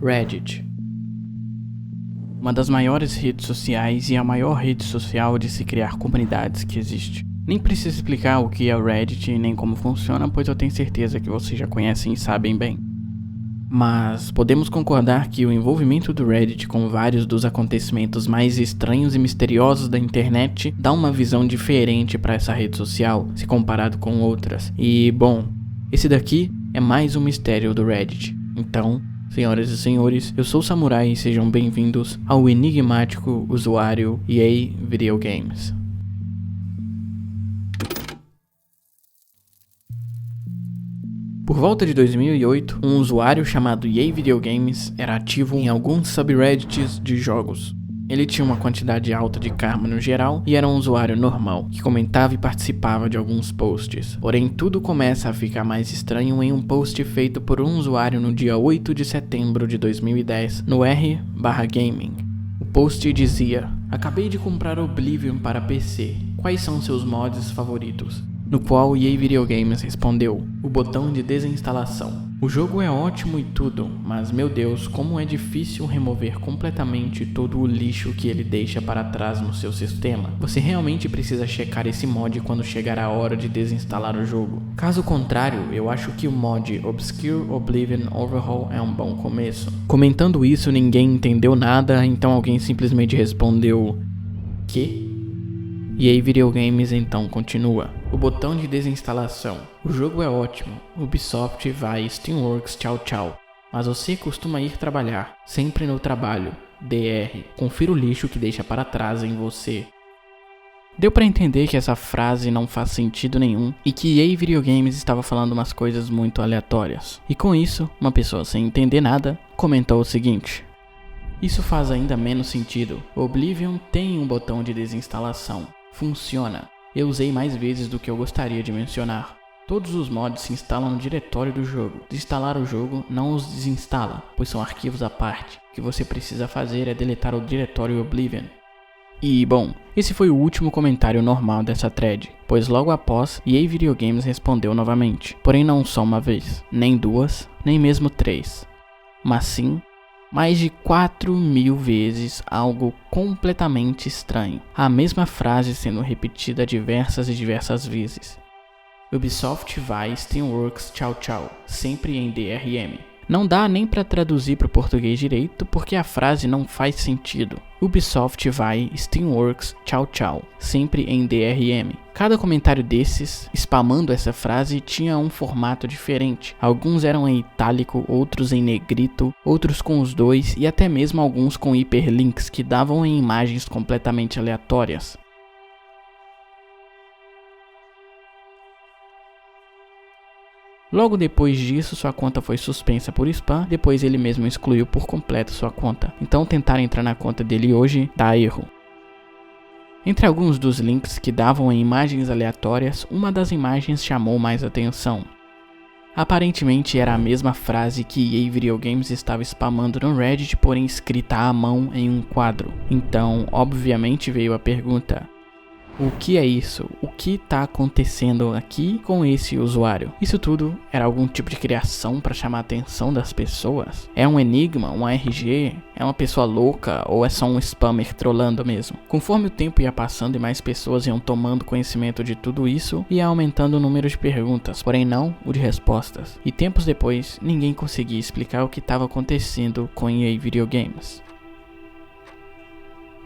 Reddit. Uma das maiores redes sociais e a maior rede social de se criar comunidades que existe. Nem preciso explicar o que é o Reddit nem como funciona, pois eu tenho certeza que vocês já conhecem e sabem bem. Mas podemos concordar que o envolvimento do Reddit com vários dos acontecimentos mais estranhos e misteriosos da internet dá uma visão diferente para essa rede social, se comparado com outras. E, bom, esse daqui é mais um mistério do Reddit. Então, senhoras e senhores, eu sou o Samurai e sejam bem-vindos ao enigmático usuário EA Video Games. Por volta de 2008, um usuário chamado EA Video Games era ativo em alguns subreddits de jogos. Ele tinha uma quantidade alta de karma no geral e era um usuário normal, que comentava e participava de alguns posts. Porém, tudo começa a ficar mais estranho em um post feito por um usuário no dia 8 de setembro de 2010, no r/gaming. O post dizia: "Acabei de comprar Oblivion para PC. Quais são seus mods favoritos?" No qual EA Video Games respondeu: "O botão de desinstalação. O jogo é ótimo e tudo, mas meu Deus, como é difícil remover completamente todo o lixo que ele deixa para trás no seu sistema. Você realmente precisa checar esse mod quando chegar a hora de desinstalar o jogo. Caso contrário, eu acho que o mod Obscure Oblivion Overhaul é um bom começo." Comentando isso, ninguém entendeu nada, então alguém simplesmente respondeu: "Que?" EA Video Games então continua: "O botão de desinstalação. O jogo é ótimo. Ubisoft vai, Steamworks, tchau tchau. Mas você costuma ir trabalhar. Sempre no trabalho. DR. Confira o lixo que deixa para trás em você." Deu pra entender que essa frase não faz sentido nenhum e que EA Video Games estava falando umas coisas muito aleatórias. E com isso, uma pessoa sem entender nada comentou o seguinte: "Isso faz ainda menos sentido. Oblivion tem um botão de desinstalação. Funciona. Eu usei mais vezes do que eu gostaria de mencionar. Todos os mods se instalam no diretório do jogo. Desinstalar o jogo não os desinstala, pois são arquivos à parte. O que você precisa fazer é deletar o diretório Oblivion." E bom, esse foi o último comentário normal dessa thread, pois logo após, EA Video Games respondeu novamente. Porém não só uma vez, nem duas, nem mesmo três, mas sim mais de 4.000 vezes algo completamente estranho. A mesma frase sendo repetida diversas vezes. Ubisoft vai, Steamworks, tchau tchau, sempre em DRM. Não dá nem pra traduzir pro português direito porque a frase não faz sentido. Ubisoft vai, Steamworks, tchau tchau, sempre em DRM. Cada comentário desses, spamando essa frase, tinha um formato diferente. Alguns eram em itálico, outros em negrito, outros com os dois e até mesmo alguns com hiperlinks que davam em imagens completamente aleatórias. Logo depois disso, sua conta foi suspensa por spam, depois ele mesmo excluiu por completo sua conta. Então tentar entrar na conta dele hoje dá erro. Entre alguns dos links que davam em imagens aleatórias, uma das imagens chamou mais atenção. Aparentemente era a mesma frase que EA Video Games estava spamando no Reddit, porém escrita à mão em um quadro. Então, obviamente veio a pergunta: o que é isso? O que está acontecendo aqui com esse usuário? Isso tudo era algum tipo de criação para chamar a atenção das pessoas? É um enigma? Um ARG? É uma pessoa louca? Ou é só um spammer trollando mesmo? Conforme o tempo ia passando e mais pessoas iam tomando conhecimento de tudo isso, ia aumentando o número de perguntas, porém não o de respostas. E tempos depois, ninguém conseguia explicar o que estava acontecendo com EA Video Games.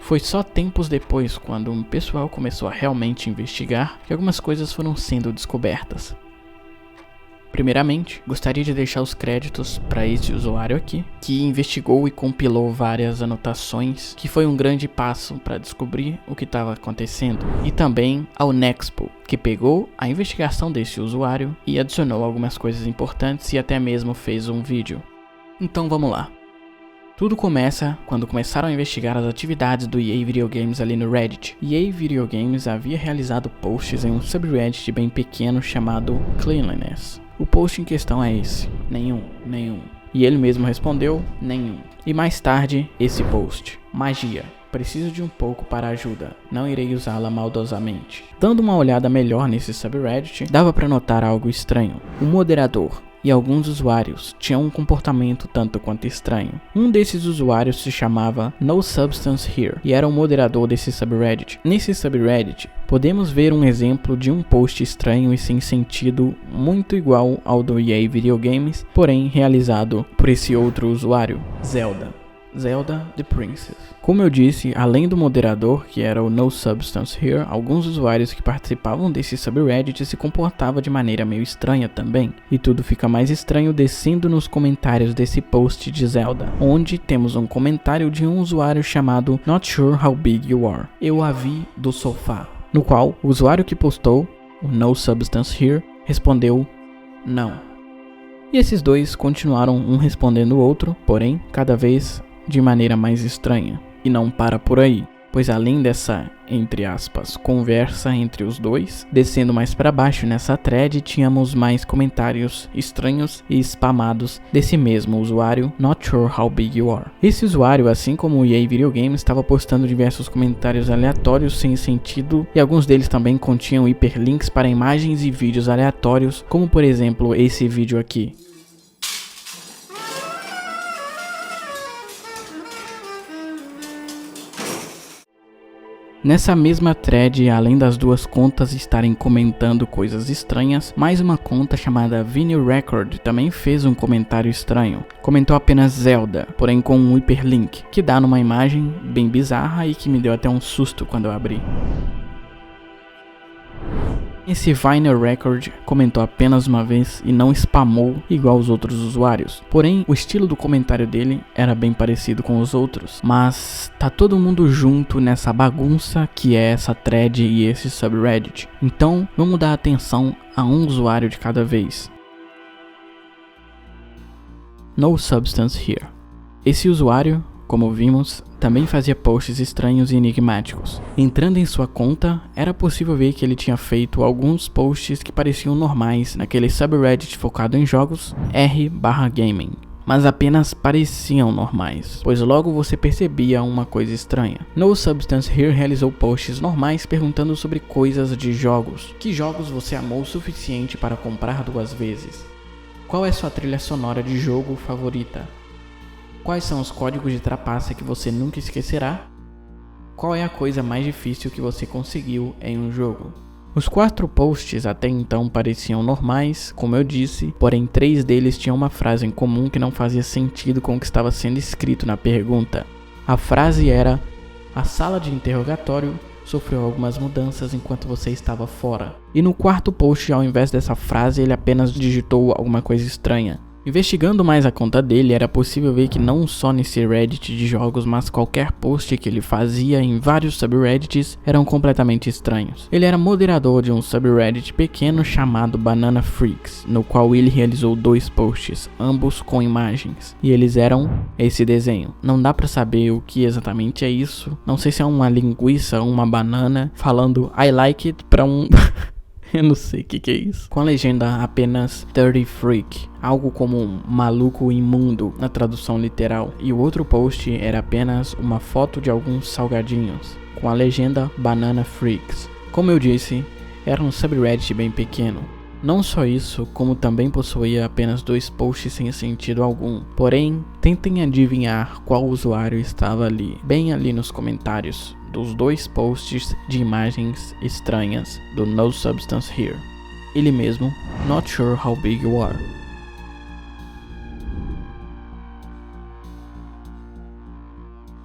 Foi só tempos depois, quando um pessoal começou a realmente investigar, que algumas coisas foram sendo descobertas. Primeiramente, gostaria de deixar os créditos para esse usuário aqui, que investigou e compilou várias anotações, que foi um grande passo para descobrir o que estava acontecendo. E também ao Nexpo, que pegou a investigação desse usuário e adicionou algumas coisas importantes e até mesmo fez um vídeo. Então vamos lá. Tudo começa quando começaram a investigar as atividades do EA Video Games ali no Reddit. EA Video Games havia realizado posts em um subreddit bem pequeno chamado Cleanliness. O post em questão é esse: nenhum. E ele mesmo respondeu: nenhum. E mais tarde, esse post: magia. Preciso de um pouco para ajuda, não irei usá-la maldosamente. Dando uma olhada melhor nesse subreddit, dava para notar algo estranho. O moderador, e alguns usuários tinham um comportamento tanto quanto estranho. Um desses usuários se chamava No Substance Here e era o moderador desse subreddit. Nesse subreddit, podemos ver um exemplo de um post estranho e sem sentido muito igual ao do EA Video Games, porém realizado por esse outro usuário, Zelda the Princess. Como eu disse, além do moderador, que era o No Substance Here, alguns usuários que participavam desse subreddit se comportavam de maneira meio estranha também. E tudo fica mais estranho descendo nos comentários desse post de Zelda, onde temos um comentário de um usuário chamado Not Sure How Big You Are. Eu a vi do sofá. No qual, o usuário que postou, o No Substance Here, respondeu não. E esses dois continuaram um respondendo o outro, porém, cada vez de maneira mais estranha. E não para por aí, pois além dessa, entre aspas, conversa entre os dois, descendo mais para baixo nessa thread tínhamos mais comentários estranhos e spamados desse mesmo usuário, Not Sure How Big You Are. Esse usuário, assim como o EA Video Games, estava postando diversos comentários aleatórios sem sentido, e alguns deles também continham hiperlinks para imagens e vídeos aleatórios, como por exemplo esse vídeo aqui. Nessa mesma thread, além das duas contas estarem comentando coisas estranhas, mais uma conta chamada Vinyl Record também fez um comentário estranho. Comentou apenas Zelda, porém com um hiperlink, que dá numa imagem bem bizarra e que me deu até um susto quando eu abri. Esse Vinyl Record comentou apenas uma vez e não spamou igual os outros usuários. Porém, o estilo do comentário dele era bem parecido com os outros. Mas tá todo mundo junto nessa bagunça que é essa thread e esse subreddit. Então, vamos dar atenção a um usuário de cada vez. No Substance Here. Esse usuário, como vimos, também fazia posts estranhos e enigmáticos. Entrando em sua conta, era possível ver que ele tinha feito alguns posts que pareciam normais naquele subreddit focado em jogos r/gaming, mas apenas pareciam normais, pois logo você percebia uma coisa estranha. No Substance Here realizou posts normais perguntando sobre coisas de jogos. Que jogos você amou o suficiente para comprar 2 vezes? Qual é sua trilha sonora de jogo favorita? Quais são os códigos de trapaça que você nunca esquecerá? Qual é a coisa mais difícil que você conseguiu em um jogo? Os 4 posts até então pareciam normais, como eu disse, porém 3 deles tinham uma frase em comum que não fazia sentido com o que estava sendo escrito na pergunta. A frase era: a sala de interrogatório sofreu algumas mudanças enquanto você estava fora. E no 4º post, ao invés dessa frase, ele apenas digitou alguma coisa estranha. Investigando mais a conta dele, era possível ver que não só nesse Reddit de jogos, mas qualquer post que ele fazia em vários subreddits eram completamente estranhos. Ele era moderador de um subreddit pequeno chamado Banana Freaks, no qual ele realizou 2 posts, ambos com imagens, e eles eram esse desenho. Não dá pra saber o que exatamente é isso, não sei se é uma linguiça ou uma banana falando I like it pra um... Eu não sei o que é isso. Com a legenda apenas Dirty Freak, algo como um maluco imundo na tradução literal. E o outro post era apenas uma foto de alguns salgadinhos, com a legenda Banana Freaks. Como eu disse, era um subreddit bem pequeno. Não só isso, como também possuía apenas 2 posts sem sentido algum. Porém, tentem adivinhar qual usuário estava ali, bem ali nos comentários dos 2 posts de imagens estranhas do No Substance Here. Ele mesmo, Not Sure How Big You Are.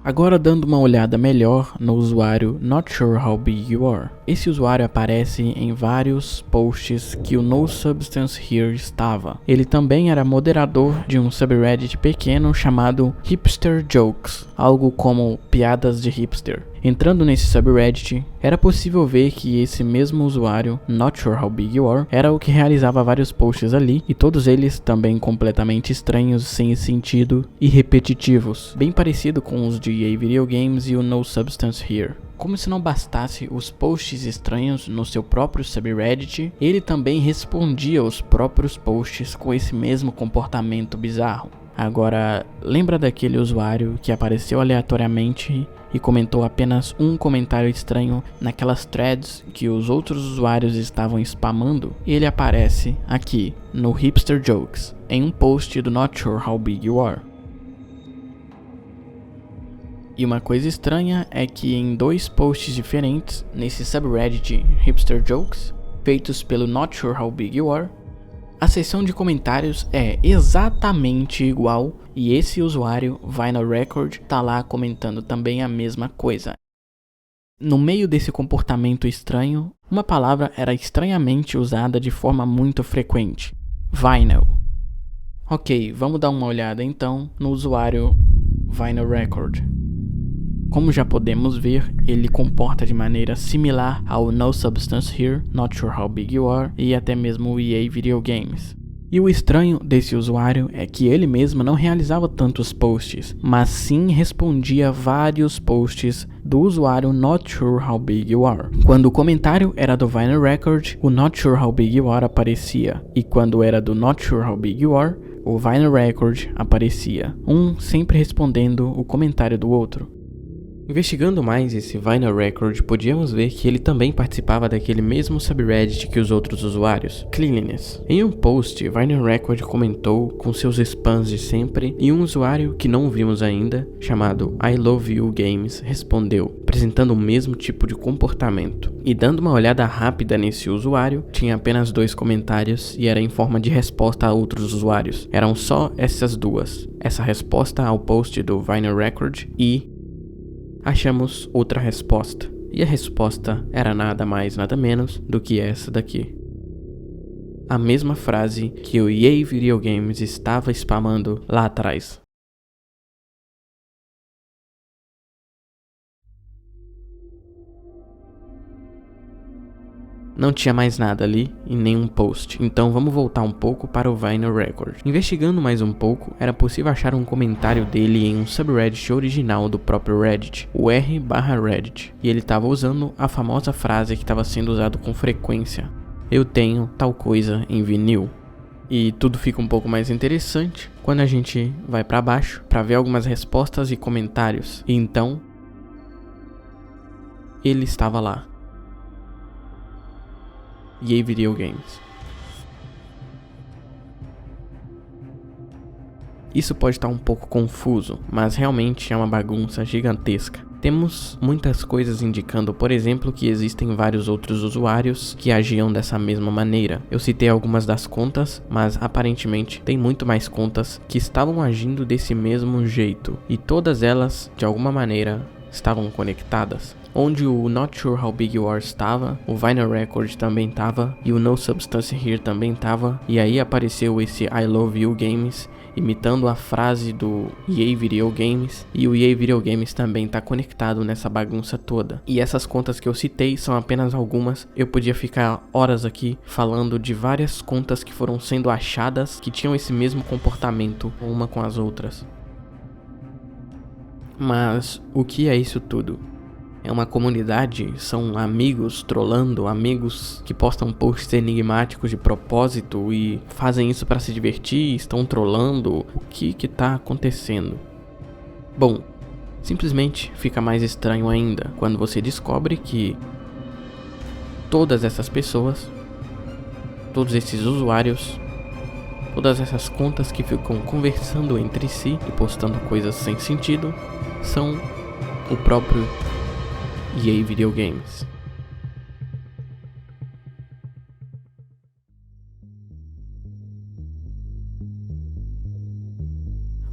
Agora dando uma olhada melhor no usuário Not Sure How Big You Are. Esse usuário aparece em vários posts que o No Substance Here estava. Ele também era moderador de um subreddit pequeno chamado Hipster Jokes, algo como piadas de hipster. Entrando nesse subreddit, era possível ver que esse mesmo usuário, Not Sure How Big You Are, era o que realizava vários posts ali, e todos eles também completamente estranhos, sem sentido e repetitivos, bem parecido com os de EA Video Games e o No Substance Here. Como se não bastasse os posts estranhos no seu próprio subreddit, ele também respondia aos próprios posts com esse mesmo comportamento bizarro. Agora, lembra daquele usuário que apareceu aleatoriamente e comentou apenas um comentário estranho naquelas threads que os outros usuários estavam spamando? Ele aparece aqui no Hipster Jokes, em um post do Not Sure How Big You Are. E uma coisa estranha é que em 2 posts diferentes, nesse subreddit Hipster Jokes, feitos pelo Not Sure How Big You Are, a seção de comentários é exatamente igual e esse usuário, Vinyl Record, tá lá comentando também a mesma coisa. No meio desse comportamento estranho, uma palavra era estranhamente usada de forma muito frequente: Vinyl. Ok, vamos dar uma olhada então no usuário Vinyl Record. Como já podemos ver, ele comporta de maneira similar ao No Substance Here, Not Sure How Big You Are e até mesmo o EA Video Games. E o estranho desse usuário é que ele mesmo não realizava tantos posts, mas sim respondia vários posts do usuário Not Sure How Big You Are. Quando o comentário era do Vinyl Record, o Not Sure How Big You Are aparecia, e quando era do Not Sure How Big You Are, o Vinyl Record aparecia, um sempre respondendo o comentário do outro. Investigando mais esse Vinyl Record, podíamos ver que ele também participava daquele mesmo subreddit que os outros usuários, Cleanliness. Em um post, Vinyl Record comentou com seus spams de sempre e um usuário que não vimos ainda, chamado I Love You Games, respondeu, apresentando o mesmo tipo de comportamento. E dando uma olhada rápida nesse usuário, tinha apenas 2 comentários e era em forma de resposta a outros usuários. Eram só essas 2, essa resposta ao post do Vinyl Record e achamos outra resposta, e a resposta era nada mais nada menos do que essa daqui. A mesma frase que o EA Video Games estava spamando lá atrás. Não tinha mais nada ali em nenhum post, então vamos voltar um pouco para o Vinyl Record. Investigando mais um pouco, era possível achar um comentário dele em um subreddit original do próprio Reddit, o r/Reddit, e ele estava usando a famosa frase que estava sendo usada com frequência: eu tenho tal coisa em vinil. E tudo fica um pouco mais interessante quando a gente vai para baixo para ver algumas respostas e comentários, e então ele estava lá. EA Video Games. Isso pode estar um pouco confuso, mas realmente é uma bagunça gigantesca. Temos muitas coisas indicando, por exemplo, que existem vários outros usuários que agiam dessa mesma maneira. Eu citei algumas das contas, mas aparentemente tem muito mais contas que estavam agindo desse mesmo jeito, e todas elas, de alguma maneira, estavam conectadas. Onde o Not Sure How Big You Are estava, o Vinyl Record também estava, e o No Substance Here também estava, e aí apareceu esse I Love You Games, imitando a frase do EA Video Games, e o EA Video Games também está conectado nessa bagunça toda. E essas contas que eu citei são apenas algumas, eu podia ficar horas aqui falando de várias contas que foram sendo achadas que tinham esse mesmo comportamento uma com as outras. Mas o que é isso tudo? É uma comunidade? São amigos trollando? Amigos que postam posts enigmáticos de propósito e fazem isso para se divertir? Estão trollando? O que tá acontecendo? Bom, simplesmente fica mais estranho ainda quando você descobre que todas essas pessoas, todos esses usuários, todas essas contas que ficam conversando entre si e postando coisas sem sentido são o próprio EA Video Games.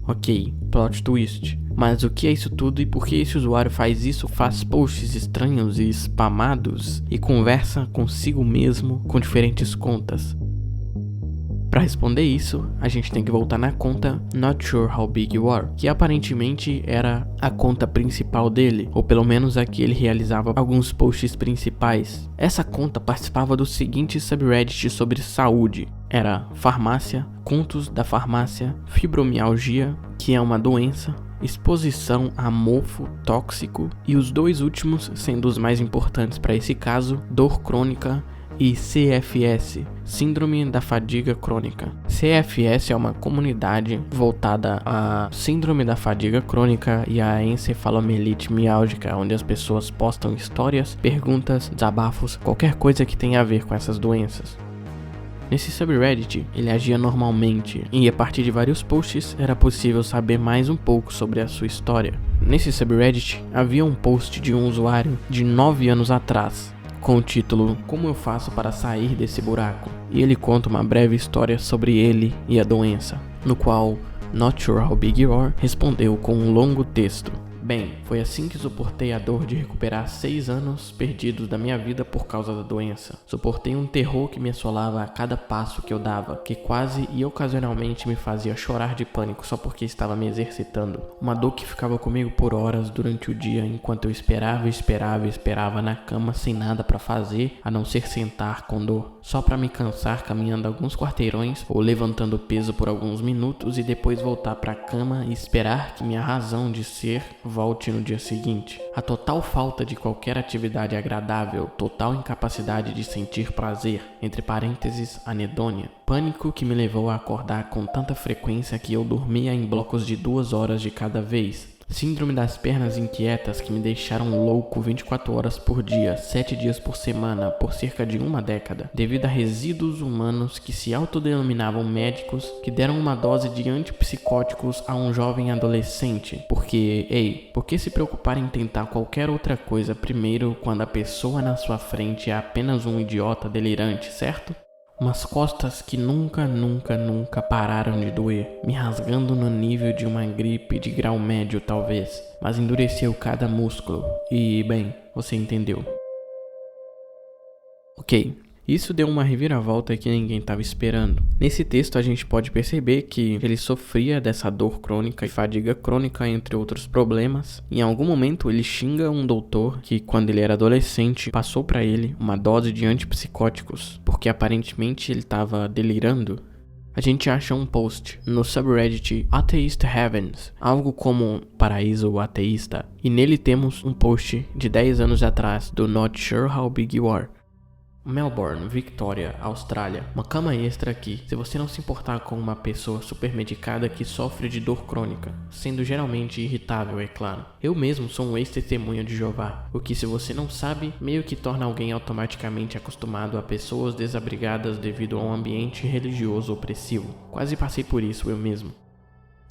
Ok, plot twist. Mas o que é isso tudo e por que esse usuário faz isso? Faz posts estranhos e spamados e conversa consigo mesmo com diferentes contas? Para responder isso, a gente tem que voltar na conta Not Sure How Big You Are, que aparentemente era a conta principal dele, ou pelo menos a que ele realizava alguns posts principais. Essa conta participava do seguinte subreddit sobre saúde: era farmácia, contos da farmácia, fibromialgia, que é uma doença, exposição a mofo tóxico, e os 2 últimos, sendo os mais importantes para esse caso, dor crônica e CFS, Síndrome da Fadiga Crônica. CFS é uma comunidade voltada à Síndrome da Fadiga Crônica e à encefalomielite miálgica, onde as pessoas postam histórias, perguntas, desabafos, qualquer coisa que tenha a ver com essas doenças. Nesse subreddit, ele agia normalmente, e a partir de vários posts era possível saber mais um pouco sobre a sua história. Nesse subreddit, havia um post de um usuário de 9 anos atrás, com o título "Como eu faço para sair desse buraco?", e ele conta uma breve história sobre ele e a doença, no qual Not Sure How Big You Are respondeu com um longo texto. Bem, foi assim que suportei a dor de recuperar 6 anos perdidos da minha vida por causa da doença. Suportei um terror que me assolava a cada passo que eu dava, que quase e ocasionalmente me fazia chorar de pânico só porque estava me exercitando. Uma dor que ficava comigo por horas durante o dia enquanto eu esperava na cama sem nada para fazer a não ser sentar com dor, só para me cansar caminhando alguns quarteirões ou levantando peso por alguns minutos e depois voltar para a cama e esperar que minha razão de ser volte no dia seguinte. A total falta de qualquer atividade agradável, total incapacidade de sentir prazer, entre parênteses, anedônia. Pânico que me levou a acordar com tanta frequência que eu dormia em blocos de 2 horas de cada vez. Síndrome das pernas inquietas que me deixaram louco 24 horas por dia, 7 dias por semana, por cerca de uma década, devido a resíduos humanos que se autodenominavam médicos que deram uma dose de antipsicóticos a um jovem adolescente. Porque, por que se preocupar em tentar qualquer outra coisa primeiro quando a pessoa na sua frente é apenas um idiota delirante, certo? Umas costas que nunca pararam de doer, me rasgando no nível de uma gripe de grau médio talvez, mas endureceu cada músculo e, bem, você entendeu. Ok, isso deu uma reviravolta que ninguém estava esperando. Nesse texto a gente pode perceber que ele sofria dessa dor crônica e fadiga crônica, entre outros problemas. Em algum momento ele xinga um doutor que, quando ele era adolescente, passou para ele uma dose de antipsicóticos, porque aparentemente ele estava delirando. A gente acha um post no subreddit Atheist Heavens, algo como Paraíso Ateísta, e nele temos um post de 10 anos atrás do Not Sure How Big You Are. Melbourne, Victoria, Austrália. Uma cama extra aqui, se você não se importar com uma pessoa super medicada que sofre de dor crônica, sendo geralmente irritável, é claro. Eu mesmo sou um ex-testemunha de Jeová, o que, se você não sabe, meio que torna alguém automaticamente acostumado a pessoas desabrigadas devido a um ambiente religioso opressivo. Quase passei por isso eu mesmo.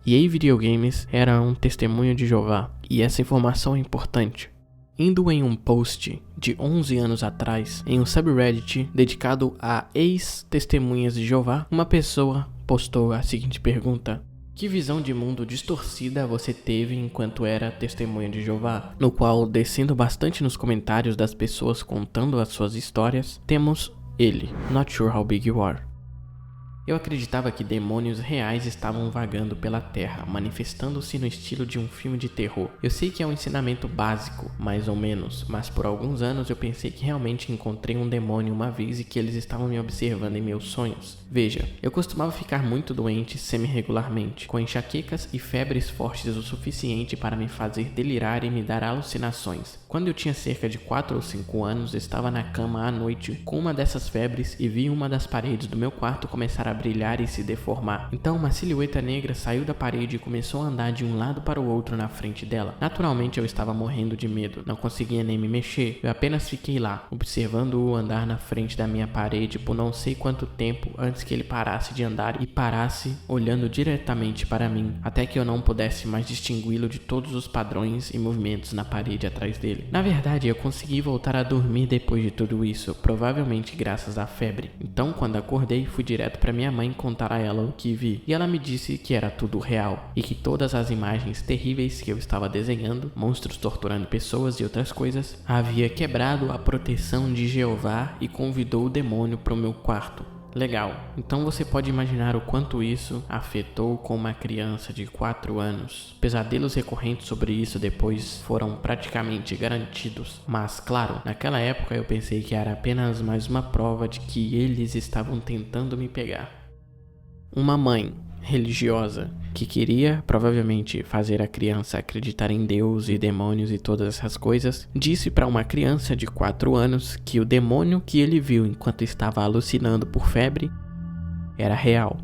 EA Videogames era um testemunho de Jeová, e essa informação é importante. Indo em um post de 11 anos atrás, em um subreddit dedicado a ex-testemunhas de Jeová, uma pessoa postou a seguinte pergunta: que visão de mundo distorcida você teve enquanto era testemunha de Jeová? No qual, descendo bastante nos comentários das pessoas contando as suas histórias, temos ele, Not Sure How Big You Are. Eu acreditava que demônios reais estavam vagando pela terra, manifestando-se no estilo de um filme de terror. Eu sei que é um ensinamento básico, mais ou menos, mas por alguns anos eu pensei que realmente encontrei um demônio uma vez e que eles estavam me observando em meus sonhos. Veja, eu costumava ficar muito doente semi-regularmente, com enxaquecas e febres fortes o suficiente para me fazer delirar e me dar alucinações. Quando eu tinha cerca de 4 ou 5 anos, estava na cama à noite com uma dessas febres e vi uma das paredes do meu quarto começar a brilhar e se deformar. Então uma silhueta negra saiu da parede e começou a andar de um lado para o outro na frente dela. Naturalmente eu estava morrendo de medo, não conseguia nem me mexer. Eu apenas fiquei lá, observando-o andar na frente da minha parede por não sei quanto tempo antes que ele parasse de andar e parasse olhando diretamente para mim, até que eu não pudesse mais distingui-lo de todos os padrões e movimentos na parede atrás dele. Na verdade, eu consegui voltar a dormir depois de tudo isso, provavelmente graças à febre. Então, quando acordei, fui direto para minha mãe contar a ela o que vi, e ela me disse que era tudo real, e que todas as imagens terríveis que eu estava desenhando, monstros torturando pessoas e outras coisas, havia quebrado a proteção de Jeová e convidou o demônio para o meu quarto. Legal, então você pode imaginar o quanto isso afetou com uma criança de 4 anos. Pesadelos recorrentes sobre isso depois foram praticamente garantidos, mas claro, naquela época eu pensei que era apenas mais uma prova de que eles estavam tentando me pegar. Uma mãe, religiosa que queria provavelmente fazer a criança acreditar em Deus e demônios e todas essas coisas, disse para uma criança de 4 anos que o demônio que ele viu enquanto estava alucinando por febre era real.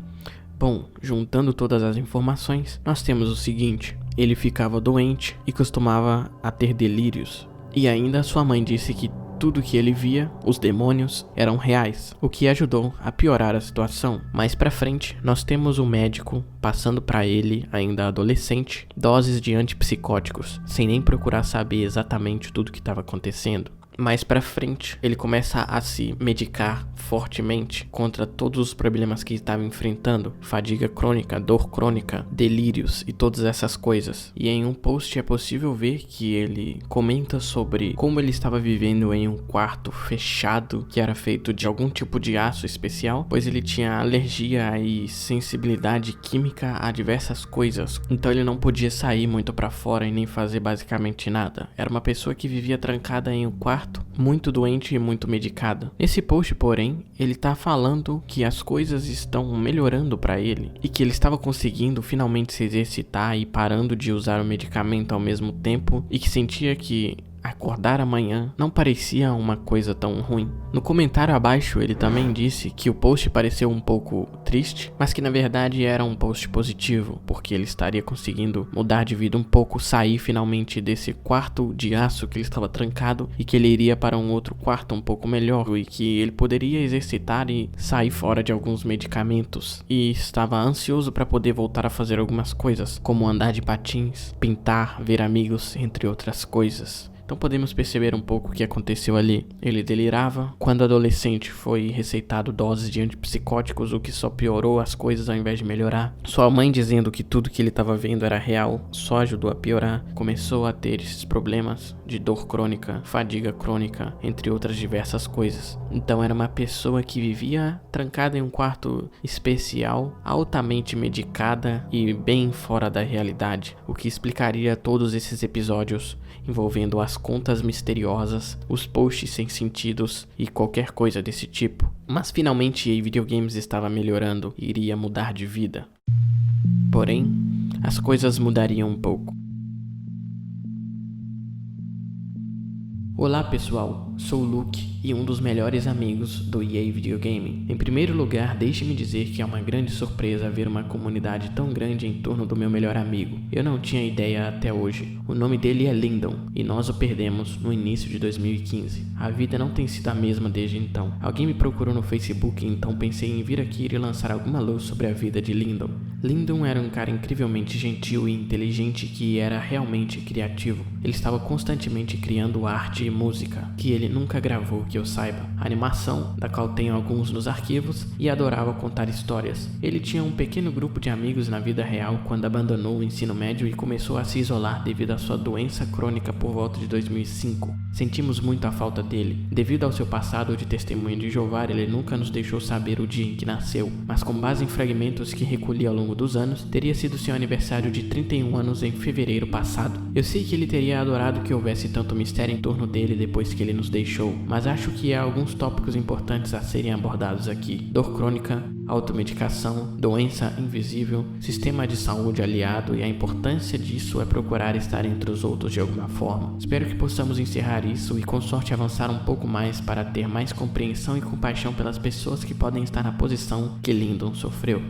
Bom, juntando todas as informações, nós temos o seguinte: ele ficava doente e costumava a ter delírios. E ainda sua mãe disse que tudo que ele via, os demônios, eram reais, o que ajudou a piorar a situação. Mais pra frente, nós temos o médico passando pra ele, ainda adolescente, doses de antipsicóticos, sem nem procurar saber exatamente tudo que estava acontecendo. Mais pra frente, ele começa a se medicar fortemente contra todos os problemas que estava enfrentando, fadiga crônica, dor crônica, delírios e todas essas coisas. E em um post é possível ver que ele comenta sobre como ele estava vivendo em um quarto fechado que era feito de algum tipo de aço especial, pois ele tinha alergia e sensibilidade química a diversas coisas, então ele não podia sair muito pra fora e nem fazer basicamente nada. Era uma pessoa que vivia trancada em um quarto, muito doente e muito medicada. Nesse post, porém, ele tá falando que as coisas estão melhorando pra ele e que ele estava conseguindo finalmente se exercitar e parando de usar o medicamento ao mesmo tempo, e que sentia que acordar amanhã não parecia uma coisa tão ruim. No comentário abaixo ele também disse que o post pareceu um pouco triste, mas que na verdade era um post positivo, porque ele estaria conseguindo mudar de vida um pouco, sair finalmente desse quarto de aço que ele estava trancado, e que ele iria para um outro quarto um pouco melhor, e que ele poderia exercitar e sair fora de alguns medicamentos, e estava ansioso para poder voltar a fazer algumas coisas, como andar de patins, pintar, ver amigos, entre outras coisas. Então podemos perceber um pouco o que aconteceu ali. Ele delirava. Quando adolescente foi receitado doses de antipsicóticos, o que só piorou as coisas ao invés de melhorar. Sua mãe dizendo que tudo que ele estava vendo era real só ajudou a piorar. Começou a ter esses problemas de dor crônica, fadiga crônica, entre outras diversas coisas. Então era uma pessoa que vivia trancada em um quarto especial, altamente medicada e bem fora da realidade, o que explicaria todos esses episódios envolvendo as contas misteriosas, os posts sem sentidos e qualquer coisa desse tipo. Mas finalmente EA Videogames estava melhorando e iria mudar de vida. Porém, as coisas mudariam um pouco. Olá pessoal, sou o Luke e um dos melhores amigos do EA Videogame. Em primeiro lugar, deixe-me dizer que é uma grande surpresa ver uma comunidade tão grande em torno do meu melhor amigo. Eu não tinha ideia até hoje. O nome dele é Lyndon e nós o perdemos no início de 2015. A vida não tem sido a mesma desde então. Alguém me procurou no Facebook e então pensei em vir aqui e lançar alguma luz sobre a vida de Lyndon. Lyndon era um cara incrivelmente gentil e inteligente que era realmente criativo. Ele estava constantemente criando arte e música, que ele nunca gravou que eu saiba, animação, da qual tenho alguns nos arquivos, e adorava contar histórias. Ele tinha um pequeno grupo de amigos na vida real quando abandonou o ensino médio e começou a se isolar devido à sua doença crônica por volta de 2005. Sentimos muito a falta dele. Devido ao seu passado de testemunho de Jeová, ele nunca nos deixou saber o dia em que nasceu, mas com base em fragmentos que recolhi ao longo dos anos, teria sido seu aniversário de 31 anos em fevereiro passado. Eu sei que ele teria adorado que houvesse tanto mistério em torno dele depois que ele nos deixou, mas acho que há alguns tópicos importantes a serem abordados aqui: dor crônica, automedicação, doença invisível, sistema de saúde aliado e a importância disso é procurar estar entre os outros de alguma forma. Espero que possamos encerrar isso e com sorte avançar um pouco mais para ter mais compreensão e compaixão pelas pessoas que podem estar na posição que Lyndon sofreu.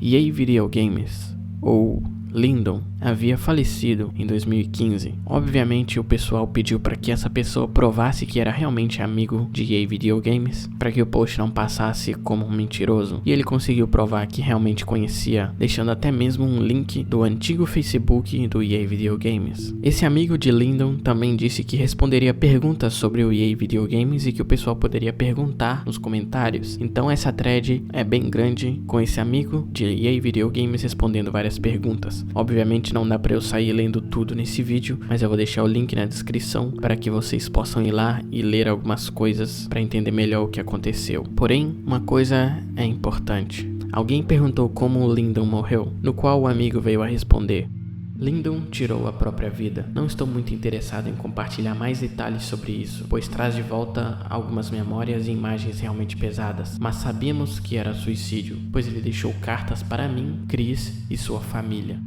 EA Videogames, ou Lyndon, havia falecido em 2015. Obviamente o pessoal pediu para que essa pessoa provasse que era realmente amigo de EA Videogames, para que o post não passasse como um mentiroso, e ele conseguiu provar que realmente conhecia, deixando até mesmo um link do antigo Facebook do EA Videogames. Esse amigo de Lyndon também disse que responderia perguntas sobre o EA Videogames e que o pessoal poderia perguntar nos comentários. Então essa thread é bem grande, com esse amigo de EA Videogames respondendo várias perguntas. Obviamente não dá pra eu sair lendo tudo nesse vídeo, mas eu vou deixar o link na descrição para que vocês possam ir lá e ler algumas coisas para entender melhor o que aconteceu. Porém, uma coisa é importante. Alguém perguntou como o Lyndon morreu, no qual o amigo veio a responder: Lyndon tirou a própria vida. Não estou muito interessado em compartilhar mais detalhes sobre isso, pois traz de volta algumas memórias e imagens realmente pesadas, mas sabíamos que era suicídio, pois ele deixou cartas para mim, Chris e sua família.